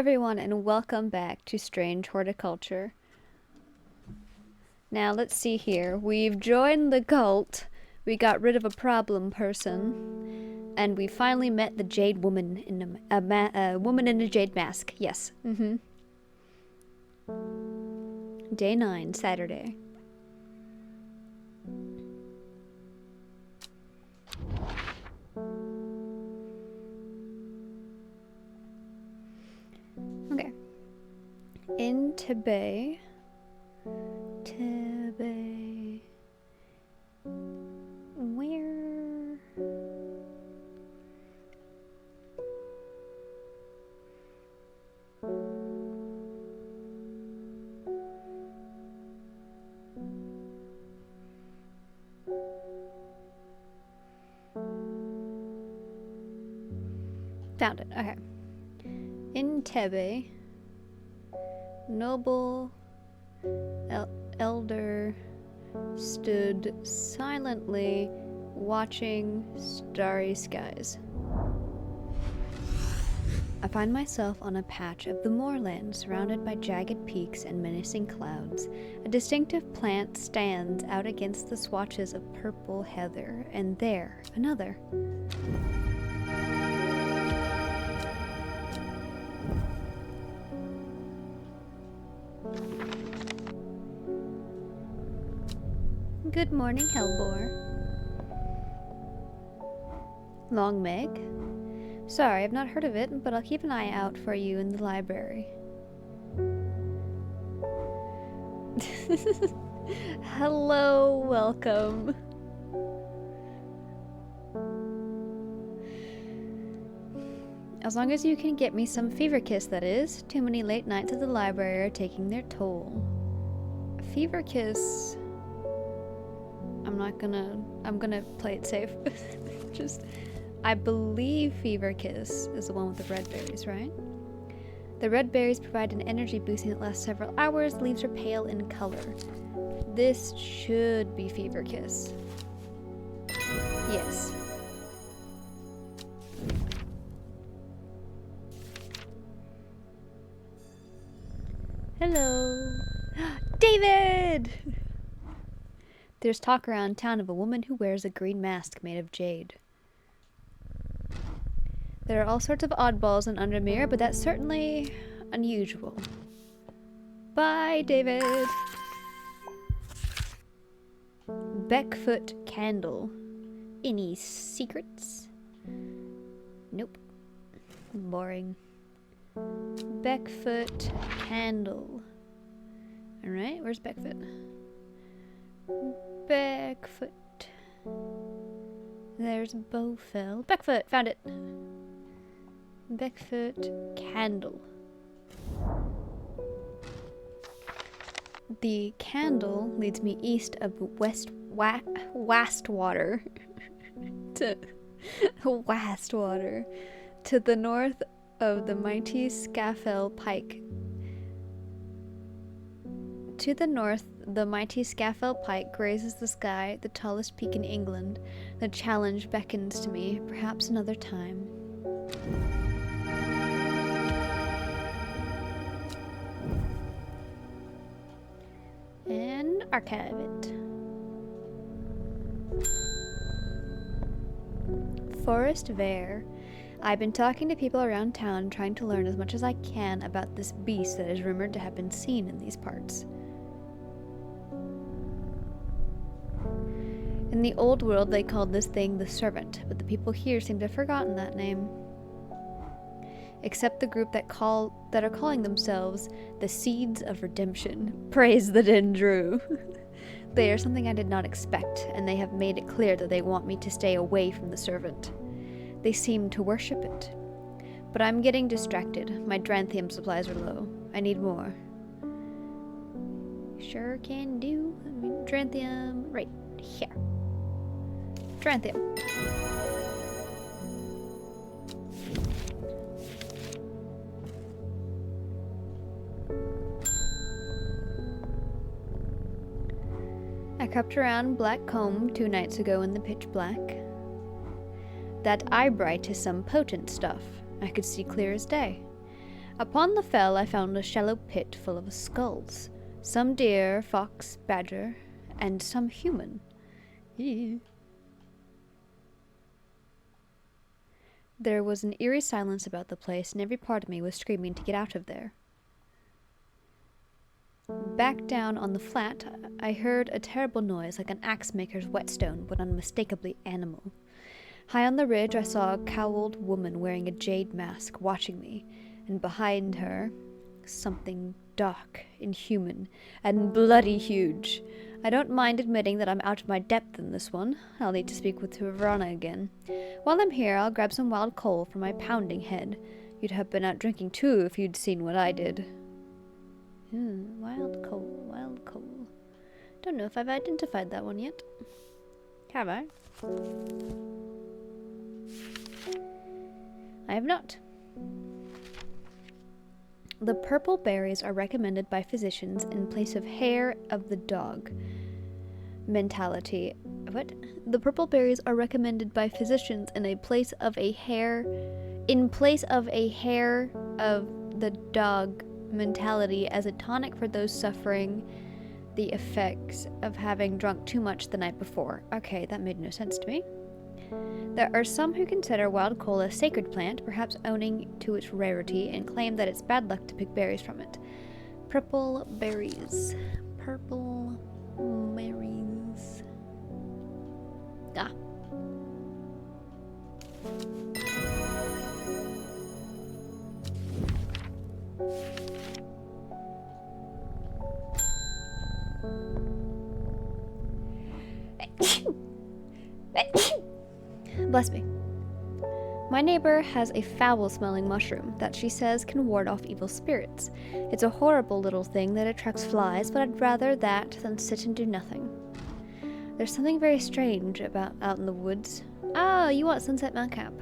everyone, and welcome back to Strange Horticulture. Now, let's see here. We've joined the cult, we got rid of a problem person, and we finally met the Jade Woman in a woman in a jade mask. Yes. Day 9, Saturday. Okay. In Tibet. Where? Found it. Okay. In Tebe, noble elder stood silently watching starry skies. I find myself on a patch of the moorland surrounded by jagged peaks and menacing clouds. A distinctive plant stands out against the swatches of purple heather, and there, another. Good morning, Hellbore. Long Meg? Sorry, I've not heard of it, but I'll keep an eye out for you in the library. Hello, welcome. As long as you can get me some fever kiss, that is. Too many late nights at the library are taking their toll. Fever kiss... I'm gonna play it safe. I believe Fever Kiss is the one with the red berries, right? The red berries provide an energy boosting that lasts several hours. Leaves are pale in color. This should be Fever Kiss. Yes. Hello. David! There's talk around town of a woman who wears a green mask made of jade. There are all sorts of oddballs in Undermere, but that's certainly unusual. Bye, David! Beckfoot Candle. Any secrets? Nope. Boring. Beckfoot Candle. Alright, where's Beckfoot? Beckfoot. There's Bowfell. Beckfoot! Found it! Beckfoot Candle. The candle leads me east of Wastwater to Wastwater to the north of the mighty Scafell Pike. To the north, the mighty Scafell Pike grazes the sky, the tallest peak in England. The challenge beckons to me, perhaps another time. And archive it. Forest Vare. I've been talking to people around town, trying to learn as much as I can about this beast that is rumored to have been seen in these parts. In the old world, they called this thing the Servant, but the people here seem to have forgotten that name. Except the group that are calling themselves the Seeds of Redemption. Praise the Dendru. They are something I did not expect, and they have made it clear that they want me to stay away from the Servant. They seem to worship it. But I'm getting distracted. My Dranthium supplies are low. I need more. Sure can do. I mean, Dranthium right here. Dranthium. I crept around Black Comb 2 nights ago in the pitch black. That eyebright is some potent stuff. I could see clear as day. Upon the fell I found a shallow pit full of skulls. Some deer, fox, badger, and some human. Ew. There was an eerie silence about the place, and every part of me was screaming to get out of there. Back down on the flat, I heard a terrible noise like an axe maker's whetstone, but unmistakably animal. High on the ridge, I saw a cowled woman wearing a jade mask watching me, and behind her, something dark, inhuman, and bloody huge. I don't mind admitting that I'm out of my depth in this one. I'll need to speak with Verona again. While I'm here, I'll grab some wild coal for my pounding head. You'd have been out drinking too if you'd seen what I did. Wild coal, wild coal. Don't know if I've identified that one yet. Have I? I have not. The purple berries are recommended by physicians in place of hair of the dog. Mentality. What? The purple berries are recommended by physicians in place of a hair of the dog mentality as a tonic for those suffering the effects of having drunk too much the night before. Okay, that made no sense to me. There are some who consider wild coal a sacred plant, perhaps owing to its rarity, and claim that it's bad luck to pick berries from it. Purple berries. Purple berries. Ah. Bless me. My neighbor has a foul-smelling mushroom that she says can ward off evil spirits. It's a horrible little thing that attracts flies, but I'd rather that than sit and do nothing. There's something very strange about out in the woods. Oh, you want Sunset Mount Camp.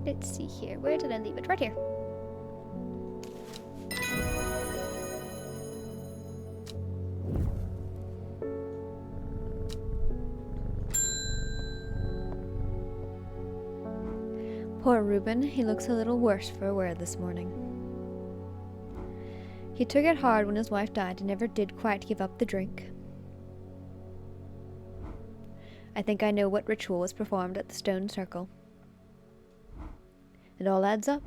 Let's see here. Where did I leave it? Right here. Poor Reuben, he looks a little worse for wear this morning. He took it hard when his wife died and never did quite give up the drink. I think I know what ritual was performed at the stone circle. It all adds up.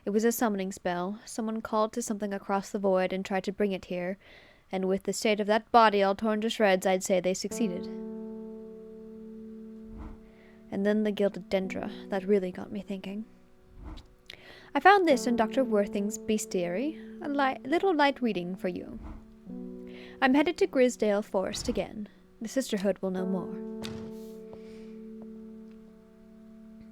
It was a summoning spell. Someone called to something across the void and tried to bring it here, and with the state of that body all torn to shreds, I'd say they succeeded. And then the gilded dendra. That really got me thinking. I found this in Dr. Worthing's bestiary, a little light reading for you. I'm headed to Grisdale Forest again. The sisterhood will know more.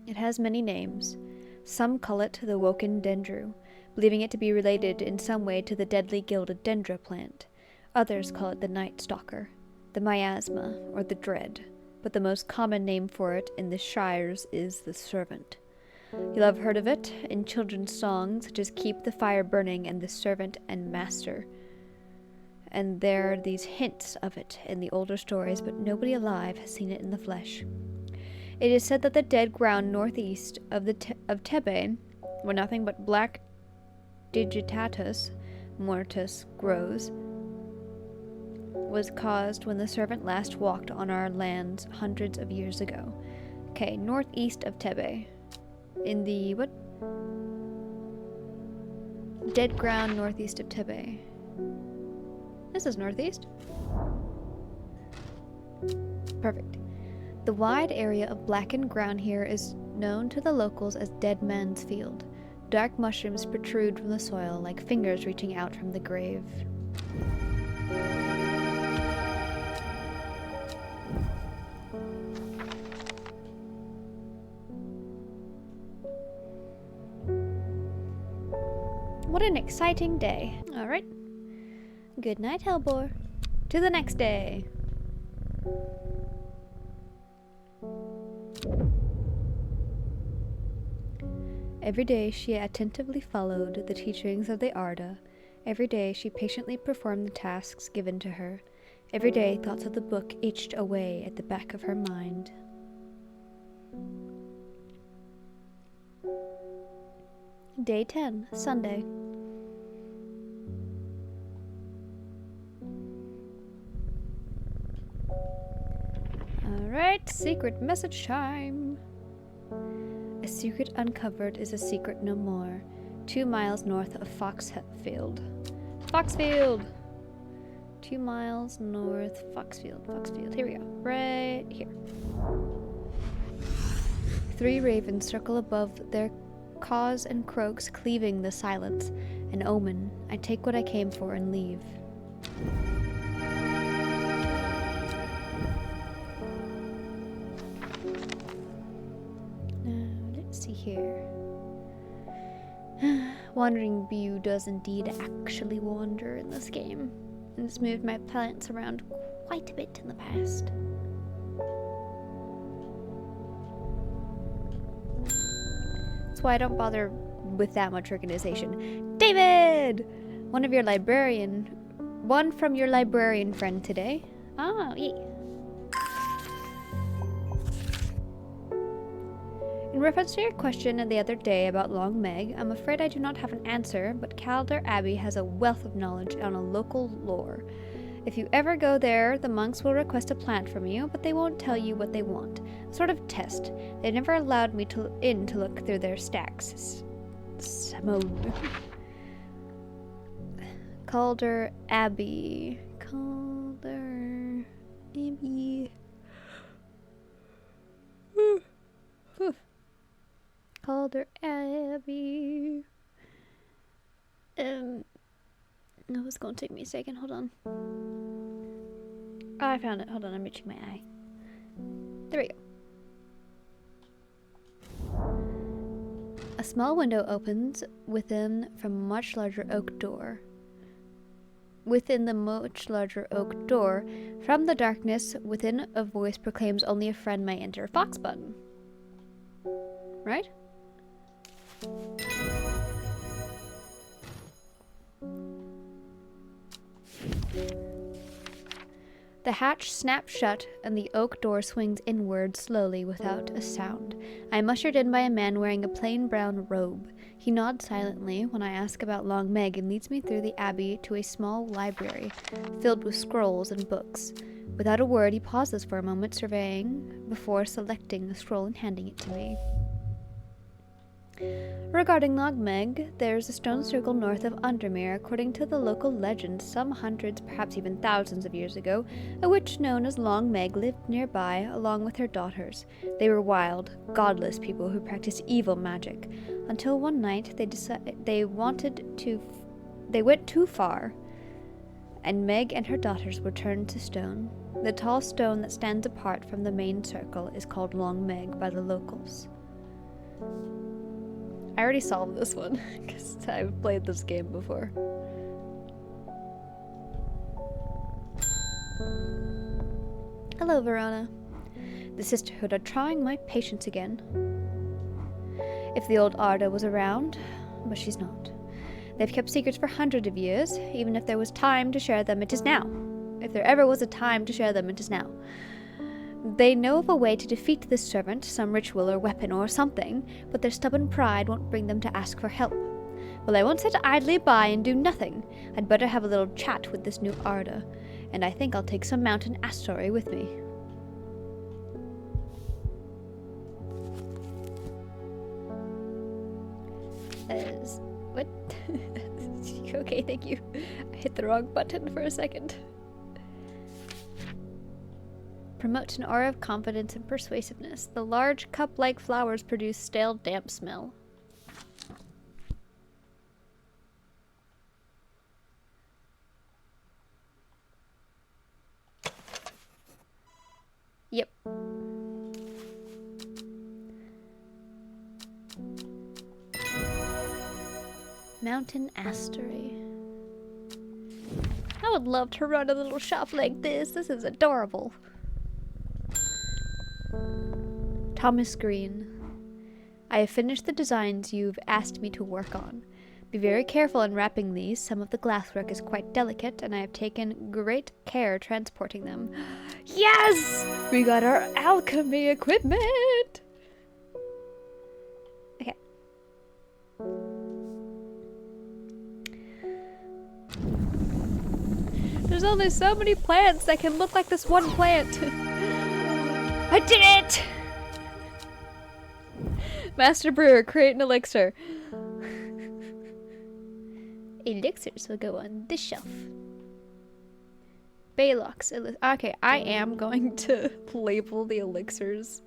It has many names. Some call it the Woken Dendru, believing it to be related in some way to the deadly gilded dendra plant. Others call it the Night Stalker, the Miasma, or the Dread. But the most common name for it in the shires is the Servant. You'll have heard of it in children's songs such as Keep the Fire Burning and The Servant and Master. And there are these hints of it in the older stories, but nobody alive has seen it in the flesh. It is said that the dead ground northeast of Tebe, where nothing but black digitatus mortis grows, was caused when the servant last walked on our lands hundreds of years ago. Okay, northeast of Tebe. In the, what? Dead ground northeast of Tebe. This is northeast. Perfect. The wide area of blackened ground here is known to the locals as Dead Man's Field. Dark mushrooms protrude from the soil like fingers reaching out from the grave. What an exciting day. Alright. Good night, Hellbore. To the next day. Every day she attentively followed the teachings of the Arda. Every day she patiently performed the tasks given to her. Every day thoughts of the book itched away at the back of her mind. Day 10, Sunday. Alright, secret message time. A secret uncovered is a secret no more. 2 miles north of Foxfield. Foxfield! 2 miles north, Foxfield. Here we go. Right here. 3 ravens circle above their caws and croaks, cleaving the silence. An omen. I take what I came for and leave. Now, let's see here. Wandering Bew does indeed actually wander in this game, and it's moved my plants around quite a bit in the past. That's why I don't bother with that much organization. David! One from your librarian friend today. Oh, yeah. In reference to your question the other day about Long Meg, I'm afraid I do not have an answer, but Calder Abbey has a wealth of knowledge on a local lore. If you ever go there, the monks will request a plant from you, but they won't tell you what they want. A sort of test. They never allowed me to look through their stacks. Simone. Calder Abbey. Calder Abbey. Calder Abbey. No, it's gonna take me a second. Hold on. Oh, I found it. Hold on, I'm reaching my eye. There we go. A small window opens within from a much larger oak door. Within the much larger oak door, from the darkness within, a voice proclaims only a friend may enter. Fox button. Right? The hatch snaps shut, and the oak door swings inward slowly without a sound. I am ushered in by a man wearing a plain brown robe. He nods silently when I ask about Long Meg and leads me through the abbey to a small library filled with scrolls and books. Without a word, he pauses for a moment, surveying before selecting a scroll and handing it to me. Regarding Long Meg, there's a stone circle north of Undermere. According to the local legend, some hundreds, perhaps even thousands of years ago, a witch known as Long Meg lived nearby along with her daughters. They were wild, godless people who practiced evil magic. Until one night, they went too far, and Meg and her daughters were turned to stone. The tall stone that stands apart from the main circle is called Long Meg by the locals. I already solved this one, because I've played this game before. Hello, Verona. The Sisterhood are trying my patience again. If the old Arda was around, but she's not. They've kept secrets for hundreds of years. Even if there was time to share them, it is now. If there ever was a time to share them, it is now. They know of a way to defeat this servant, some ritual or weapon or something, but their stubborn pride won't bring them to ask for help. Well, I won't sit idly by and do nothing. I'd better have a little chat with this new Arda, and I think I'll take some mountain astory with me. What? Okay, thank you. I hit the wrong button for a second. Promotes an aura of confidence and persuasiveness. The large cup-like flowers produce stale, damp smell. Yep. Mountain Astery. I would love to run a little shop like this. This is adorable. Thomas Green. I have finished the designs you've asked me to work on. Be very careful in wrapping these. Some of the glasswork is quite delicate, and I have taken great care transporting them. Yes! We got our alchemy equipment! Okay. there's only so many plants that can look like this one plant. I did it! Master Brewer, create an elixir. Elixirs will go on this shelf. Baylock's okay, I am going to label the elixirs.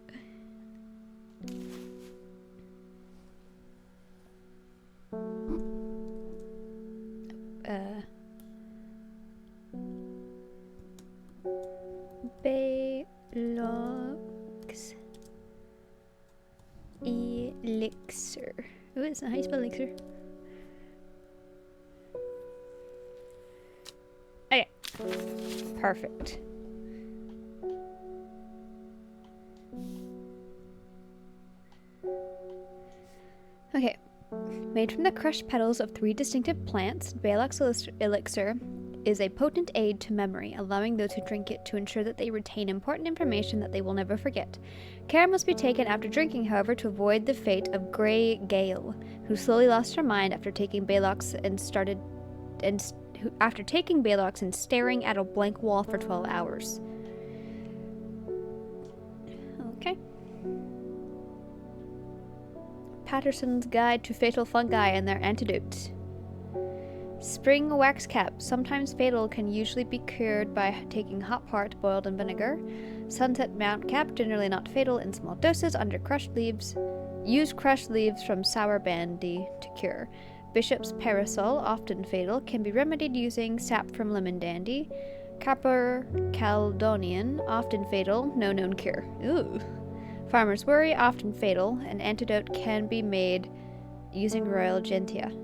Baylock's elixir. Ooh, it's not how you spell elixir. Okay. Perfect. Okay. Made from the crushed petals of 3 distinctive plants, Baylock's elixir is a potent aid to memory, allowing those who drink it to ensure that they retain important information that they will never forget. Care must be taken after drinking, however, to avoid the fate of Grey Gale, who slowly lost her mind after taking Baylock's and staring at a blank wall for 12 hours. Okay. Patterson's Guide to Fatal Fungi and Their Antidote. Spring wax cap, sometimes fatal, can usually be cured by taking hot part boiled in vinegar. Sunset mount cap, generally not fatal, in small doses under crushed leaves. Use crushed leaves from sour bandy to cure. Bishop's parasol, often fatal, can be remedied using sap from lemon dandy. Copper Caledonian, often fatal, no known cure. Ooh. Farmer's worry, often fatal. An antidote can be made using royal gentian.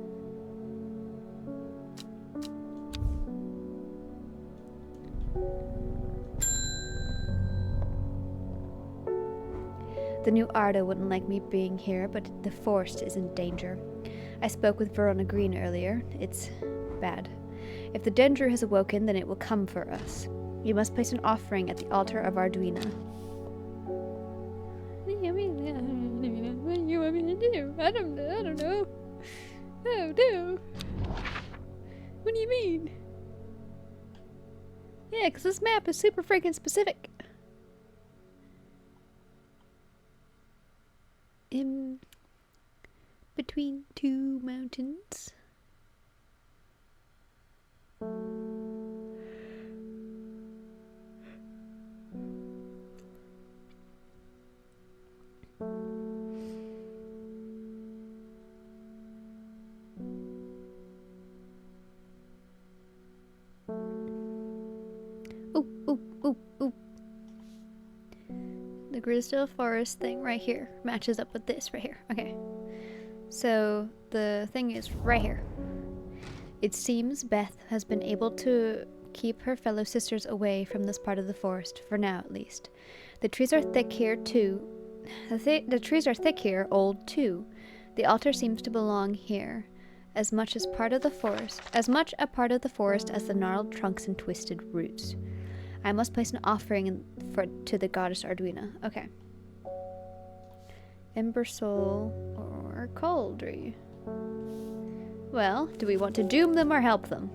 The new Arda wouldn't like me being here, but the forest is in danger. I spoke with Verona Green earlier. It's bad. If the Dendru has awoken, then it will come for us. You must place an offering at the altar of Arduina. What do you want me to do? I don't know. Oh, no. What do you mean? Yeah, because this map is super freaking specific. In between 2 mountains. Ooh. The Grisdale Forest thing right here matches up with this right here. Okay. So the thing is right here. It seems Beth has been able to keep her fellow sisters away from this part of the forest, for now at least. The trees are thick here too. The trees are thick here, old too. The altar seems to belong here, as much a part of the forest as the gnarled trunks and twisted roots. I must place an offering to the goddess Arduina. Okay. Ember Soul or Cauldry. Well, do we want to doom them or help them?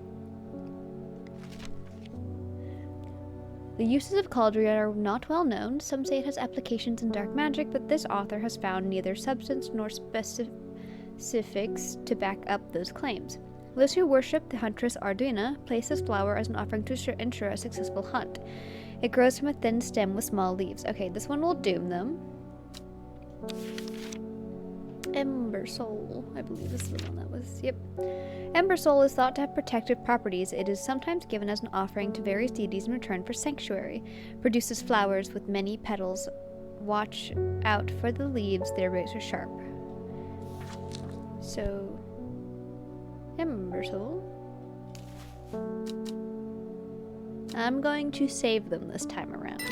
The uses of Cauldry are not well known. Some say it has applications in dark magic, but this author has found neither substance nor specifics to back up those claims. Those who worship the huntress Arduina place this flower as an offering to ensure a successful hunt. It grows from a thin stem with small leaves. Okay, this one will doom them. Ember Soul, I believe is the one that was, yep. Ember Soul is thought to have protective properties. It is sometimes given as an offering to various deities in return for sanctuary. Produces flowers with many petals. Watch out for the leaves, their roots are sharp. So, Ember Soul. I'm going to save them this time around.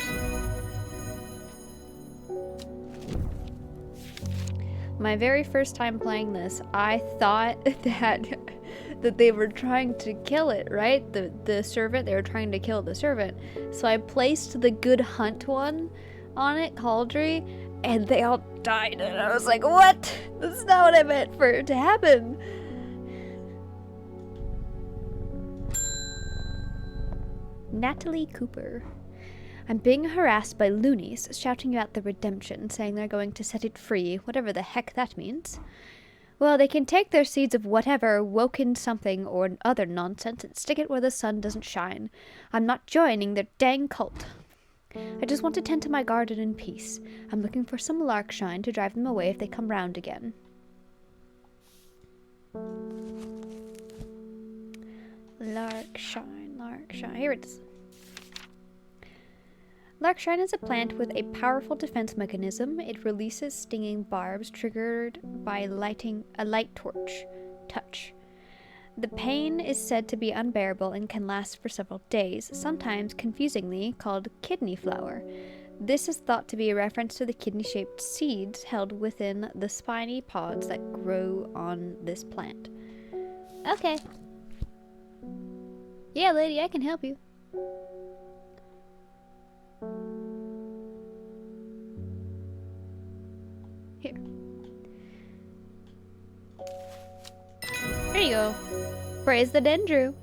My very first time playing this, I thought that they were trying to kill it, right? The servant, they were trying to kill the servant. So I placed the good hunt one on it, Cauldry, and they all died. And I was like, what? That's not what I meant for it to happen. Natalie Cooper. I'm being harassed by loonies, shouting about the redemption, saying they're going to set it free, whatever the heck that means. Well, they can take their seeds of whatever, woken something or other nonsense, and stick it where the sun doesn't shine. I'm not joining their dang cult. I just want to tend to my garden in peace. I'm looking for some larkshine to drive them away if they come round again. Larkshine, larkshine. Here it is. Larkshine is a plant with a powerful defense mechanism. It releases stinging barbs triggered by lighting a light torch. Touch. The pain is said to be unbearable and can last for several days, sometimes confusingly called kidney flower. This is thought to be a reference to the kidney-shaped seeds held within the spiny pods that grow on this plant. Okay. Yeah, lady, I can help you. Here. There you go. Praise the Dendru.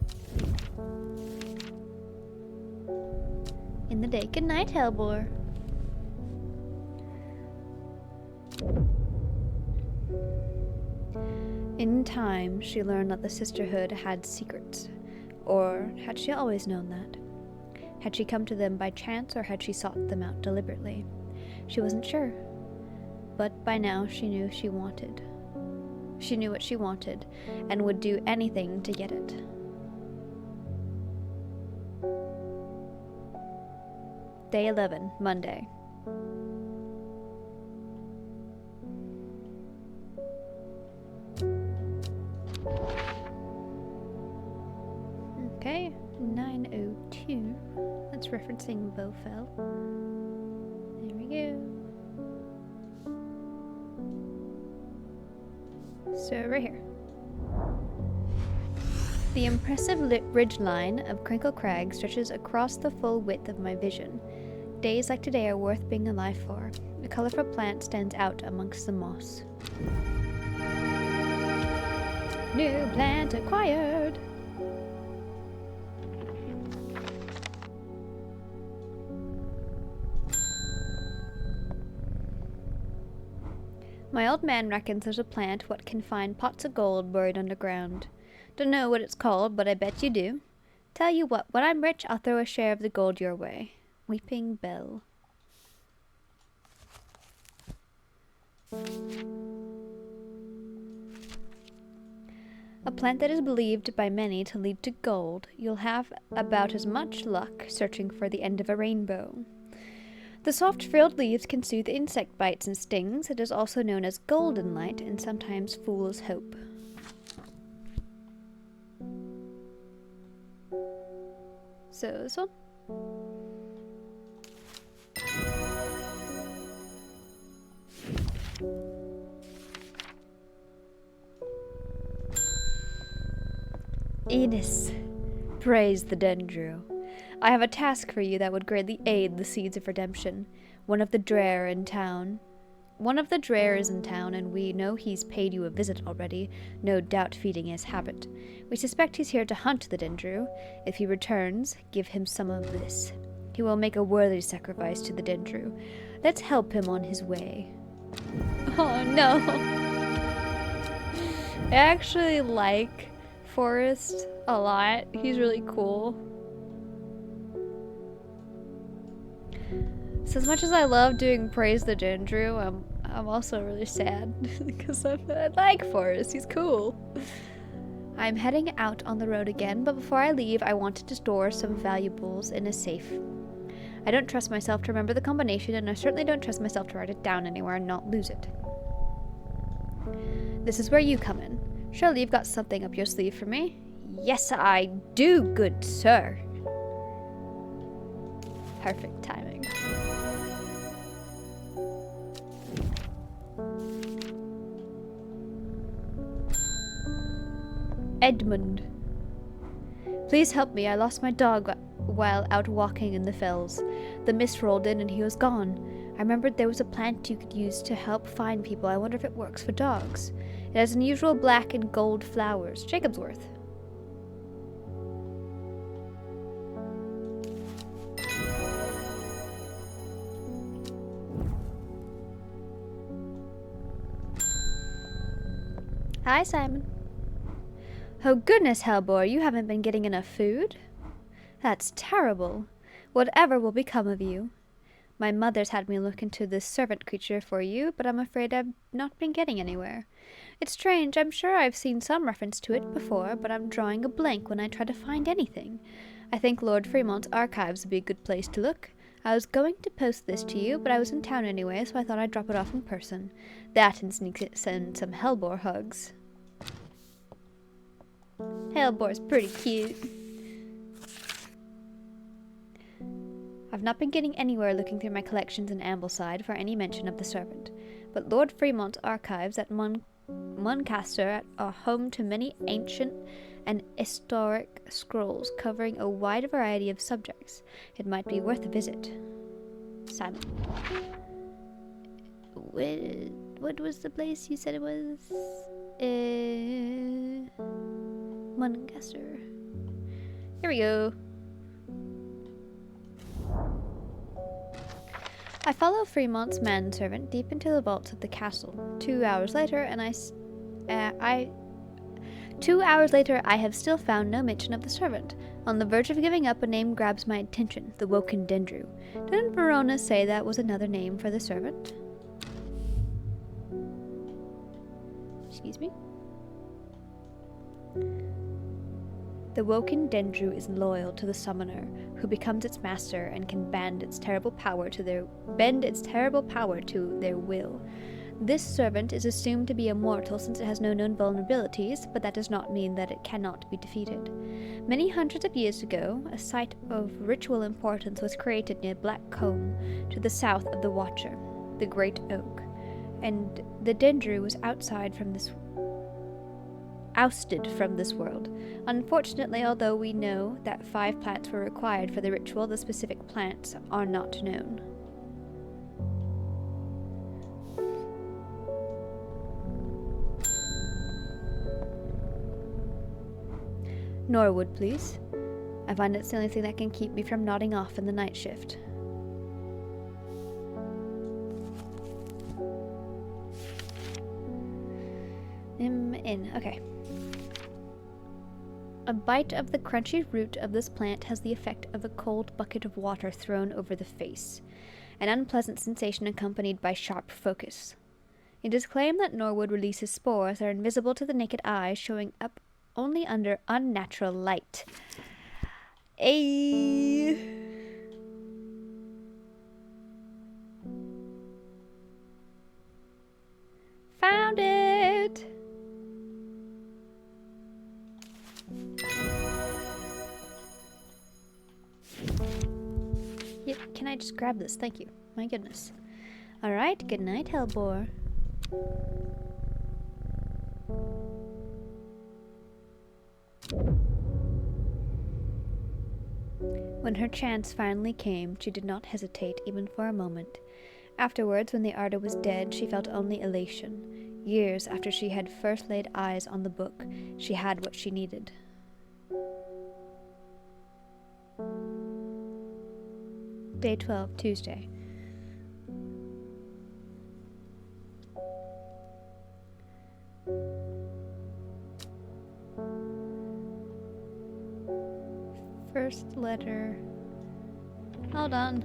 In the day. Good night, Hellbore. In time, she learned that the sisterhood had secrets. Or had she always known that? Had she come to them by chance, or had she sought them out deliberately? She wasn't sure. But by now, she knew she wanted. She knew what she wanted, and would do anything to get it. Day 11, Monday. Okay, 9:02. That's referencing Bowfell. There we go. So, right here. The impressive ridgeline of Crinkle Crag stretches across the full width of my vision. Days like today are worth being alive for. A colorful plant stands out amongst the moss. New plant acquired! My old man reckons there's a plant what can find pots of gold buried underground. Don't know what it's called, but I bet you do. Tell you what, when I'm rich, I'll throw a share of the gold your way. Weeping Bell. A plant that is believed by many to lead to gold. You'll have about as much luck searching for the end of a rainbow. The soft frilled leaves can soothe insect bites and stings. It is also known as golden light and sometimes fool's hope. So this one. Enos, praise the Dendru. I have a task for you that would greatly aid the seeds of redemption. One of the Dreher is in town, and we know he's paid you a visit already, no doubt feeding his habit. We suspect he's here to hunt the Dendru. If he returns, give him some of this. He will make a worthy sacrifice to the Dendru. Let's help him on his way. Oh no. I actually like Forrest a lot. He's really cool. So as much as I love doing Praise the Dendru, I'm also really sad because I like Forrest. He's cool. I'm heading out on the road again, but before I leave, I wanted to store some valuables in a safe. I don't trust myself to remember the combination, and I certainly don't trust myself to write it down anywhere and not lose it. This is where you come in. Surely you've got something up your sleeve for me? Yes, I do, good sir. Perfect timing. Edmund. Please help me. I lost my dog while out walking in the fells. The mist rolled in and he was gone. I remembered there was a plant you could use to help find people. I wonder if it works for dogs. It has unusual black and gold flowers. Jacobsworth. Hi, Simon. Oh goodness, Hellbore, you haven't been getting enough food? That's terrible. Whatever will become of you? My mother's had me look into this servant creature for you, but I'm afraid I've not been getting anywhere. It's strange, I'm sure I've seen some reference to it before, but I'm drawing a blank when I try to find anything. I think Lord Fremont's archives would be a good place to look. I was going to post this to you, but I was in town anyway, so I thought I'd drop it off in person. That and send some Hellbore hugs. Hellbore's pretty cute. I've not been getting anywhere looking through my collections in Ambleside for any mention of the servant, but Lord Fremont's archives at Muncaster are home to many ancient and historic scrolls covering a wide variety of subjects. It might be worth a visit. Simon. What was the place you said it was? Muncaster. Here we go. I follow Fremont's manservant deep into the vaults of the castle. 2 hours later, I have still found no mention of the servant. On the verge of giving up, a name grabs my attention: the Woken Dendru. Didn't Verona say that was another name for the servant? Excuse me? The Woken Dendru is loyal to the summoner, who becomes its master and can bend its terrible power to their will. This servant is assumed to be immortal since it has no known vulnerabilities, but that does not mean that it cannot be defeated. Many hundreds of years ago, a site of ritual importance was created near Black Combe, to the south of the Watcher, the Great Oak, and the Dendru was ousted from this world. Unfortunately, although we know that 5 plants were required for the ritual, the specific plants are not known. Norwood, please. I find it's the only thing that can keep me from nodding off in the night shift. Okay. A bite of the crunchy root of this plant has the effect of a cold bucket of water thrown over the face, an unpleasant sensation accompanied by sharp focus. It is claimed that Norwood releases spores that are invisible to the naked eye, showing up only under unnatural light. Found it! Yeah, can I just grab this? Thank you. My goodness. Alright, good night, Hellbore. When her chance finally came, she did not hesitate even for a moment. Afterwards, when the Arda was dead, she felt only elation. Years after she had first laid eyes on the book, she had what she needed. Day 12, Tuesday. First letter. Hold on.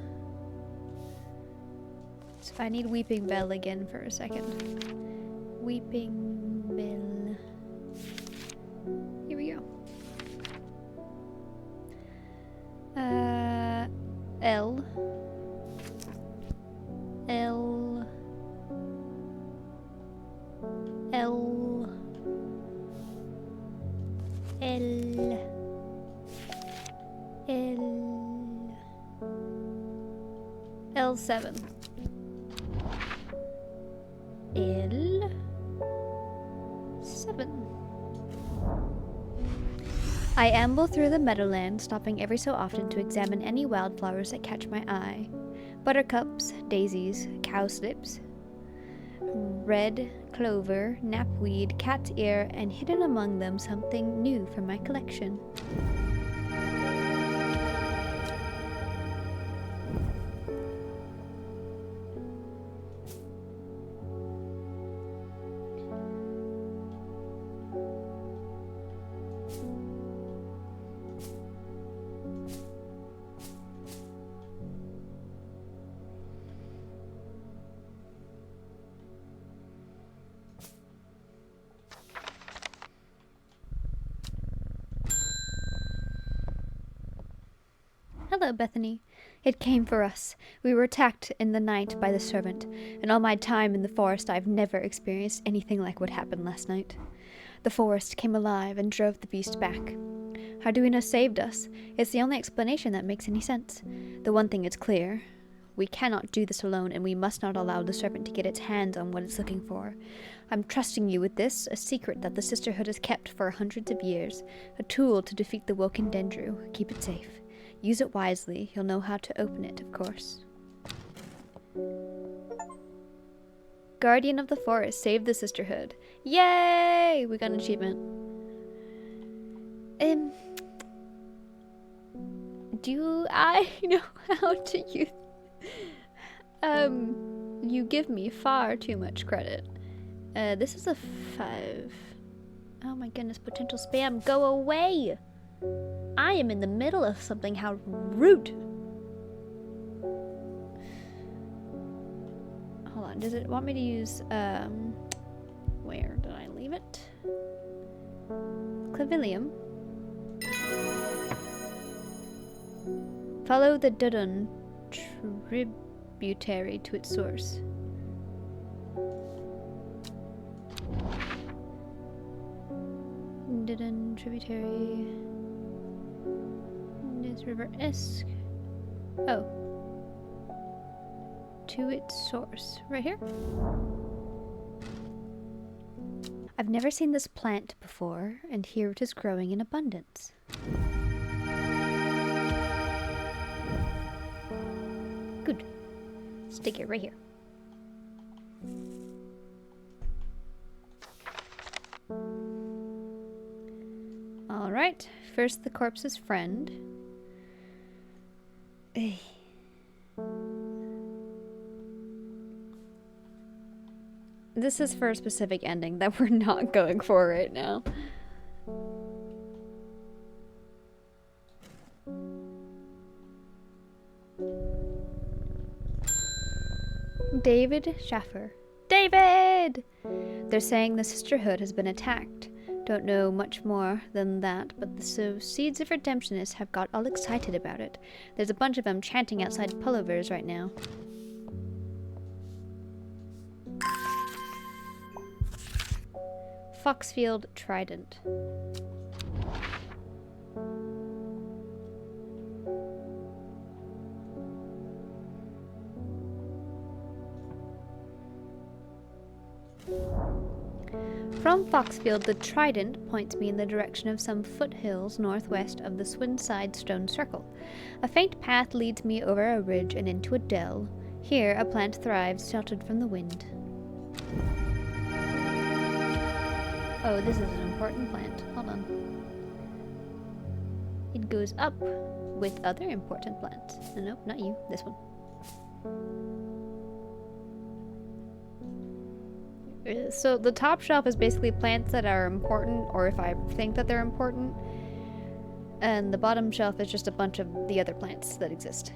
So I need Weeping Bell again for a second. Weeping Bell. Here we go. L. L. L. L. L. L7. L7. I amble through the meadowland, stopping every so often to examine any wildflowers that catch my eye. Buttercups, daisies, cowslips, red clover, knapweed, cat's ear, and hidden among them something new from my collection. Hello, Bethany. It came for us. We were attacked in the night by the servant. In all my time in the forest, I've never experienced anything like what happened last night. The forest came alive and drove the beast back. Arduino saved us. It's the only explanation that makes any sense. The one thing is clear. We cannot do this alone, and we must not allow the serpent to get its hands on what it's looking for. I'm trusting you with this, a secret that the Sisterhood has kept for hundreds of years. A tool to defeat the Woken Dendru. Keep it safe. Use it wisely. You'll know how to open it, of course. Guardian of the Forest. Save the Sisterhood. Yay! We got an achievement. Do I know how to use... you give me far too much credit. This is a 5. Oh my goodness, potential spam. Go away! I am in the middle of something. How rude! Hold on, does it want me to use, where did I leave it? Clavilium. Follow the Dudun tributary to its source. Dudun tributary. This river Esk. Oh. To its source. Right here? I've never seen this plant before, and here it is growing in abundance. Good. Stick it right here. Alright, first the corpse's friend. This is for a specific ending that we're not going for right now. David Schaffer. David! They're saying the Sisterhood has been attacked. Don't know much more than that, but the Seeds of Redemptionists have got all excited about it. There's a bunch of them chanting outside Pullovers right now. Foxfield Trident. From Foxfield, the Trident points me in the direction of some foothills northwest of the Swinside Stone Circle. A faint path leads me over a ridge and into a dell. Here, a plant thrives, sheltered from the wind. Oh, this is an important plant. Hold on. It goes up with other important plants. Nope, not you. This one. So the top shelf is basically plants that are important, or if I think that they're important. And the bottom shelf is just a bunch of the other plants that exist.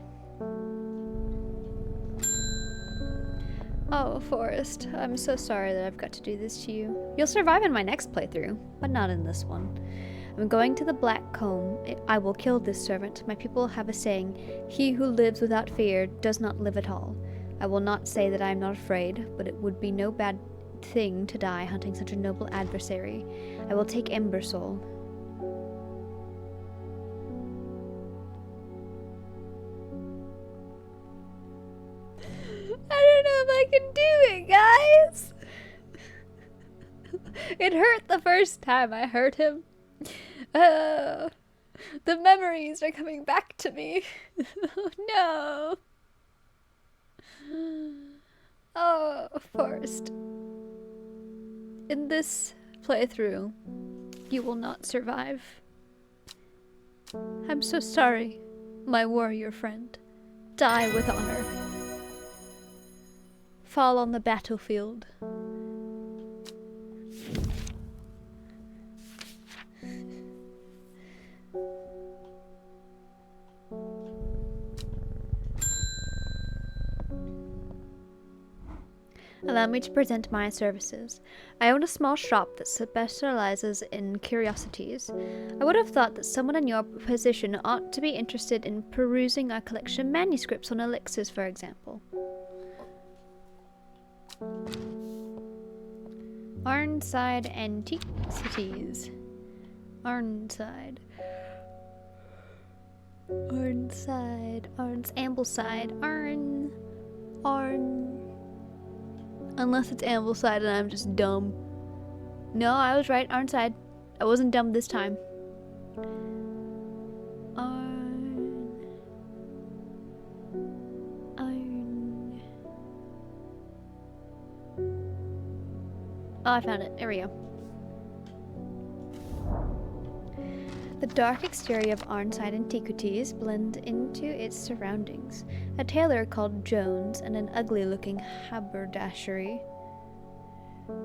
Oh, Forrest, I'm so sorry that I've got to do this to you. You'll survive in my next playthrough, but not in this one. I'm going to the Black Comb. I will kill this servant. My people have a saying, he who lives without fear does not live at all. I will not say that I am not afraid, but it would be no bad thing to die hunting such a noble adversary. I will take Ember Soul. I don't know if I can do it, guys. It hurt the first time I hurt him. The memories are coming back to me. Oh, no. Oh, Forrest. In this playthrough, you will not survive. I'm so sorry, my warrior friend. Die with honor. Fall on the battlefield. Allow me to present my services. I own a small shop that specializes in curiosities. I would have thought that someone in your position ought to be interested in perusing our collection of manuscripts on elixirs, for example. Arnside Antiquities. Arnside. Ambleside. Unless it's Ambleside and I'm just dumb. No, I was right. Arnside. I wasn't dumb this time. Arn. Oh, I found it. There we go. The dark exterior of Arnside Antiquities blend into its surroundings. A tailor called Jones and an ugly-looking haberdashery.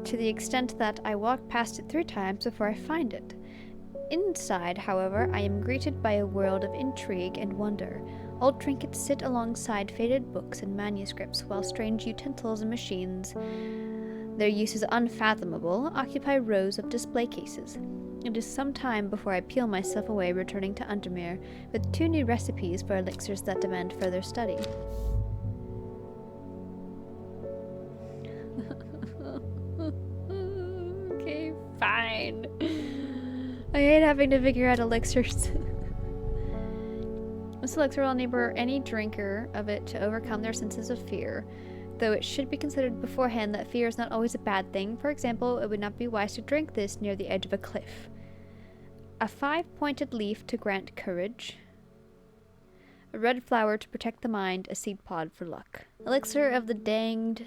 To the extent that I walk past it 3 times before I find it. Inside, however, I am greeted by a world of intrigue and wonder. Old trinkets sit alongside faded books and manuscripts, while strange utensils and machines, their uses unfathomable, occupy rows of display cases. It is some time before I peel myself away, returning to Undermere with 2 new recipes for elixirs that demand further study. Okay, fine. I hate having to figure out elixirs. This elixir will enable any drinker of it to overcome their senses of fear. Though it should be considered beforehand that fear is not always a bad thing. For example, it would not be wise to drink this near the edge of a cliff. A 5-pointed leaf to grant courage. A red flower to protect the mind. A seed pod for luck. Elixir of the Danged,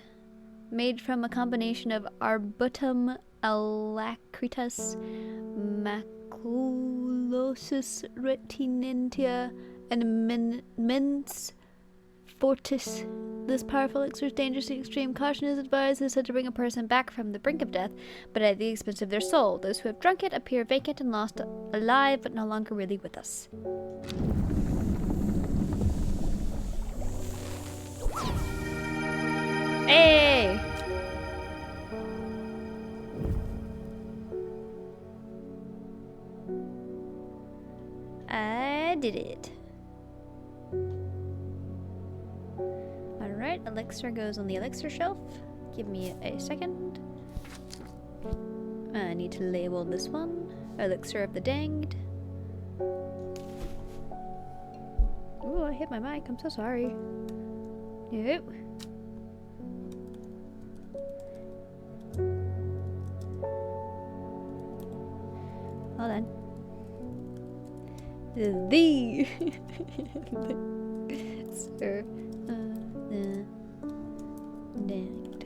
made from a combination of Arbutum alacritas, maculosus retinentia, and mens fortis. This powerful elixir is dangerously extreme. Caution is advised. It is said to bring a person back from the brink of death, but at the expense of their soul. Those who have drunk it appear vacant and lost, alive, but no longer really with us. Hey! I did it. Alright, elixir goes on the elixir shelf. Give me a second. I need to label this one. Elixir of the Danged. Ooh, I hit my mic. I'm so sorry. Yep. Hold on. The Sir Danged.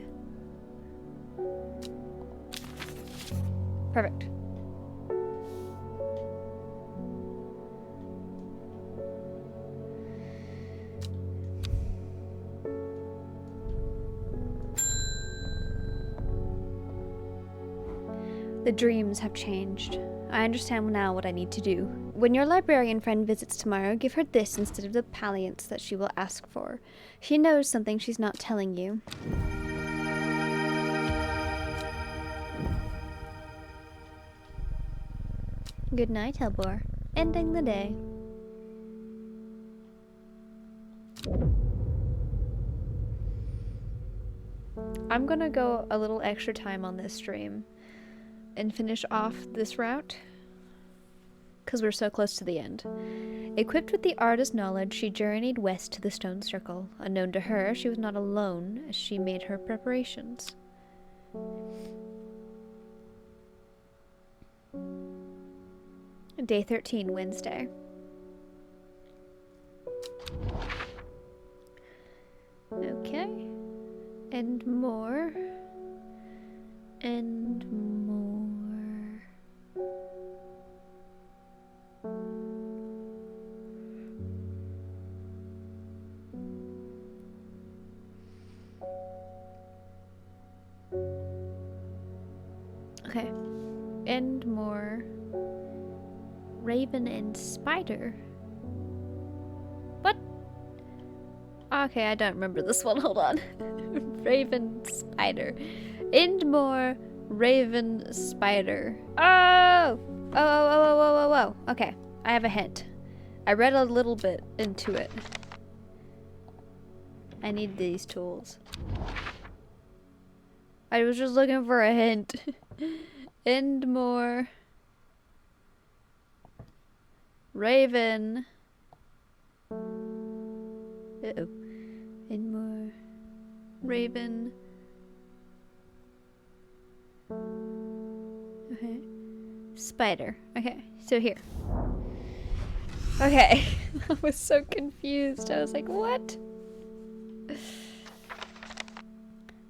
Perfect. The dreams have changed. I understand now what I need to do. When your librarian friend visits tomorrow, give her this instead of the palliance that she will ask for. She knows something she's not telling you. Good night, Helbor. Ending the day. I'm gonna go a little extra time on this stream and finish off this route, because we're so close to the end. Equipped with the artist's knowledge, she journeyed west to the Stone Circle. Unknown to her, she was not alone as she made her preparations. Day 13, Wednesday. Okay. And more. And more. Okay. And more. Raven and Spider. What? Okay, I don't remember this one. Hold on. Raven spider. Indmore raven spider. Oh! Oh. Okay, I have a hint. I read a little bit into it. I need these tools. I was just looking for a hint. Indmore raven. Uh-oh. Indmore raven. Okay. Spider. Okay, so here. Okay. I was so confused. I was like, what?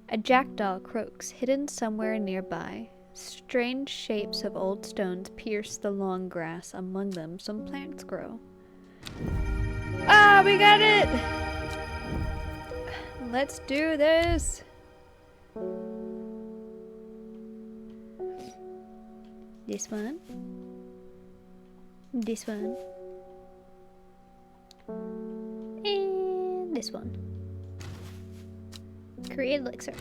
A jackdaw croaks, hidden somewhere nearby. Strange shapes of old stones pierce the long grass. Among them, some plants grow. Ah, we got it! Let's do this! This one. This one. And this one. Create elixir.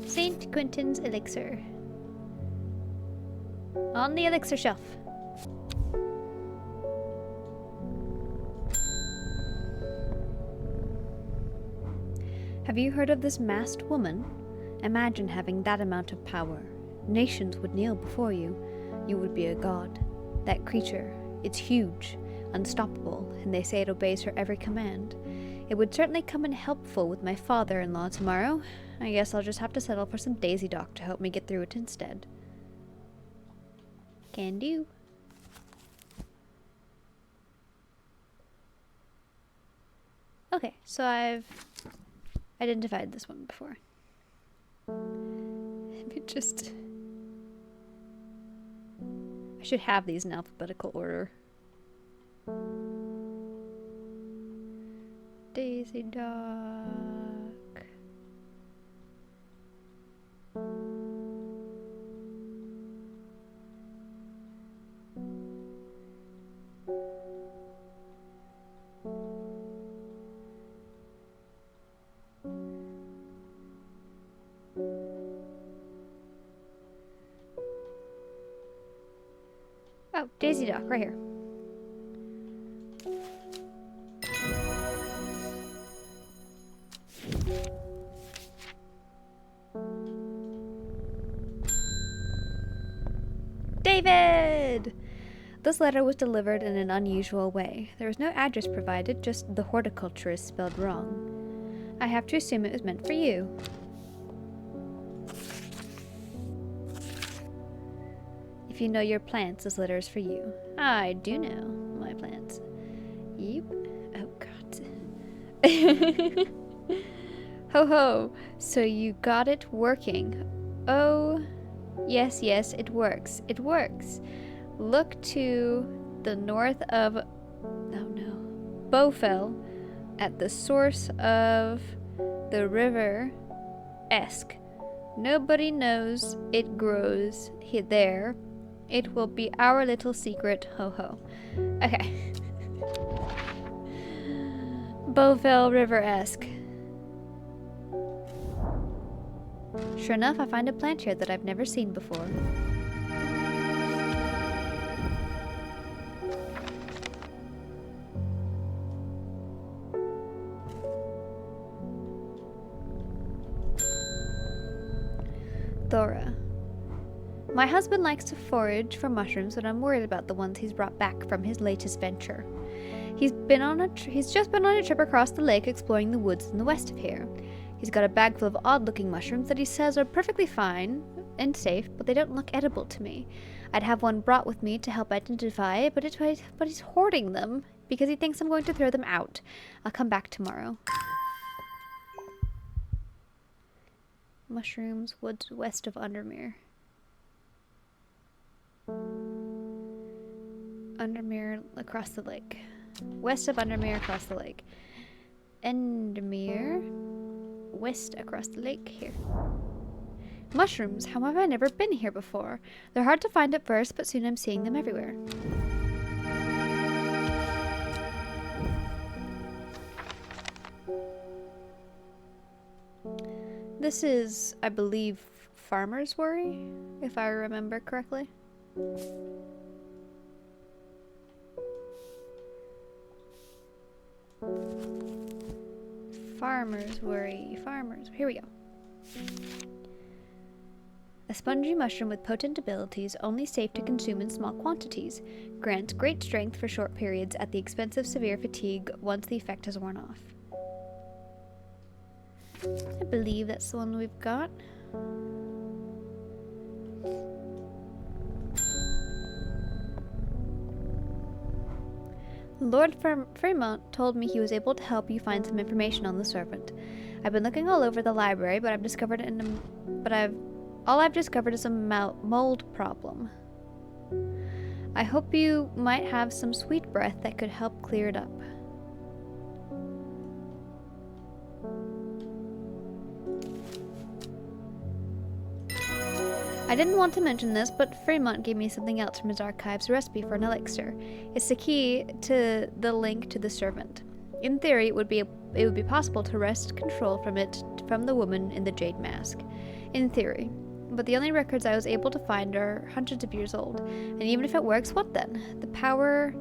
St. Quentin's elixir. On the elixir shelf. Have you heard of this masked woman? Imagine having that amount of power. Nations would kneel before you. You would be a god. That creature, it's huge, unstoppable, and they say it obeys her every command. It would certainly come in helpful with my father-in-law tomorrow. I guess I'll just have to settle for some Daisy Dock to help me get through it instead. Can do. Okay, so I've identified this one before. It just... I should have these in alphabetical order. Daisy Dock. Oh, Daisy Dock, right here. David! This letter was delivered in an unusual way. There was no address provided, just the horticulturist spelled wrong. I have to assume it was meant for you. If you know your plants, this letter is for you. I do know my plants. Yep. Oh, God. Ho ho. So you got it working. Oh, yes, it works. It works. Look to the north of... Oh, no. Bowfell, at the source of the river Esk. Nobody knows it grows there. It will be our little secret, ho ho. Okay. Bowfell River-esque. Sure enough, I find a plant here that I've never seen before. Thora. My husband likes to forage for mushrooms, but I'm worried about the ones he's brought back from his latest venture. He's just been on a trip across the lake exploring the woods in the west of here. He's got a bag full of odd-looking mushrooms that he says are perfectly fine and safe, but they don't look edible to me. I'd have one brought with me to help identify it, but he's hoarding them. because he thinks I'm going to throw them out. I'll come back tomorrow. Mushrooms, woods west of Undermere. Undermere across the lake. West of Undermere across the lake. Endemere. West across the lake here. Mushrooms. How have I never been here before? They're hard to find at first, but soon I'm seeing them everywhere. This is, I believe, Farmer's Worry, if I remember correctly. Farmer's Worry. Farmers. Here we go. A spongy mushroom with potent abilities, only safe to consume in small quantities. Grants great strength for short periods at the expense of severe fatigue once the effect has worn off. I believe that's the one we've got. Lord Fremont told me he was able to help you find some information on the servant. I've been looking all over the library, but all I've discovered is a mold problem. I hope you might have some sweet breath that could help clear it up. I didn't want to mention this, but Fremont gave me something else from his archives, a recipe for an elixir. It's the key to the link to the servant. In theory, it would be possible to wrest control from the woman in the jade mask. In theory. But the only records I was able to find are hundreds of years old. And even if it works, what then? The power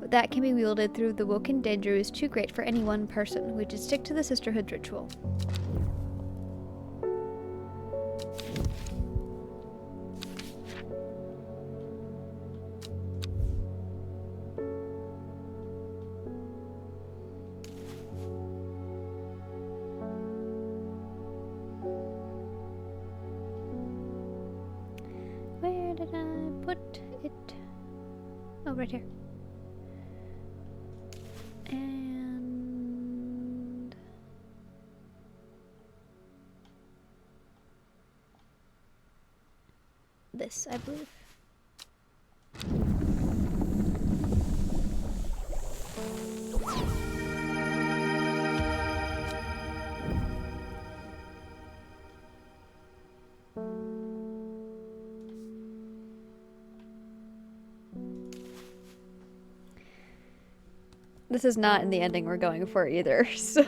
that can be wielded through the Woken Danger is too great for any one person. We should stick to the sisterhood ritual. Right here. And this, I believe. This is not in the ending we're going for either, so...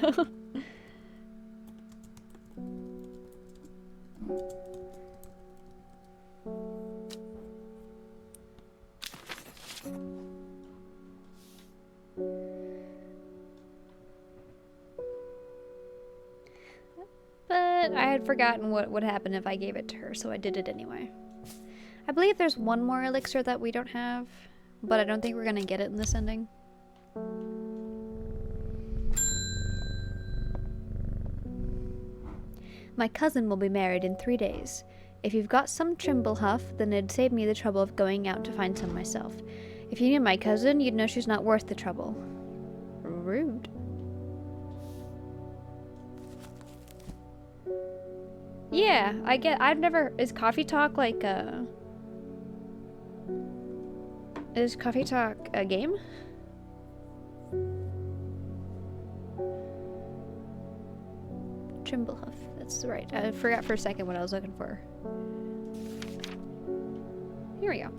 But I had forgotten what would happen if I gave it to her, so I did it anyway. I believe there's one more elixir that we don't have, but I don't think we're gonna get it in this ending. My cousin will be married in 3 days. If you've got some Trimblehuff, then it'd save me the trouble of going out to find some myself. If you knew my cousin, you'd know she's not worth the trouble. Rude. Yeah, I've never... Is Coffee Talk like a... Is Coffee Talk a game? Trimblehuff. That's right. I forgot for a second what I was looking for. Here we go.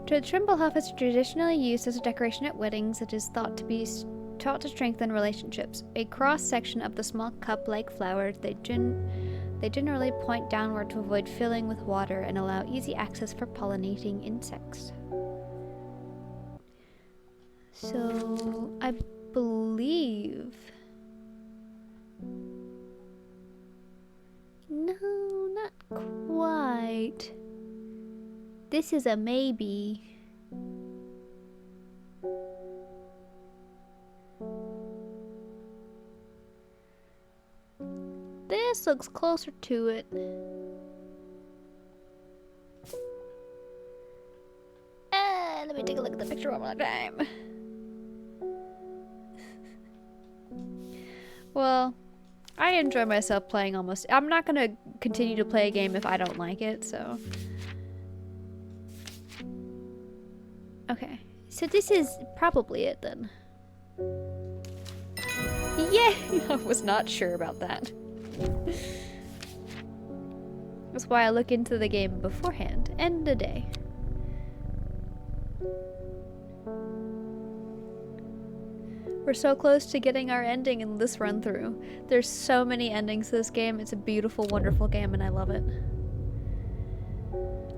The Trimblehuff is traditionally used as a decoration at weddings. It is thought to strengthen relationships. A cross-section of the small cup-like flowers, they generally point downward to avoid filling with water and allow easy access for pollinating insects. So, I believe... No, not quite. This is a maybe. This looks closer to it. Let Let me take a look at the picture one more time. Well, I enjoy myself playing almost. I'm not gonna continue to play a game if I don't like it, so. Okay, so this is probably it then. Yay! I was not sure about that. That's why I look into the game beforehand and a day. We're so close to getting our ending in this run through. There's so many endings to this game. It's a beautiful, wonderful game and I love it.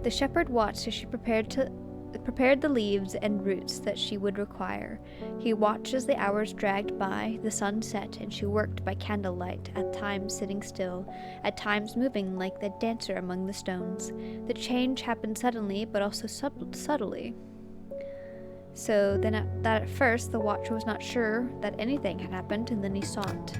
The shepherd watched as she prepared the leaves and roots that she would require. He watched as the hours dragged by, the sun set, and she worked by candlelight, at times sitting still, at times moving like the dancer among the stones. The change happened suddenly, but also subtly. So then at first the watcher was not sure that anything had happened, and then he saw it.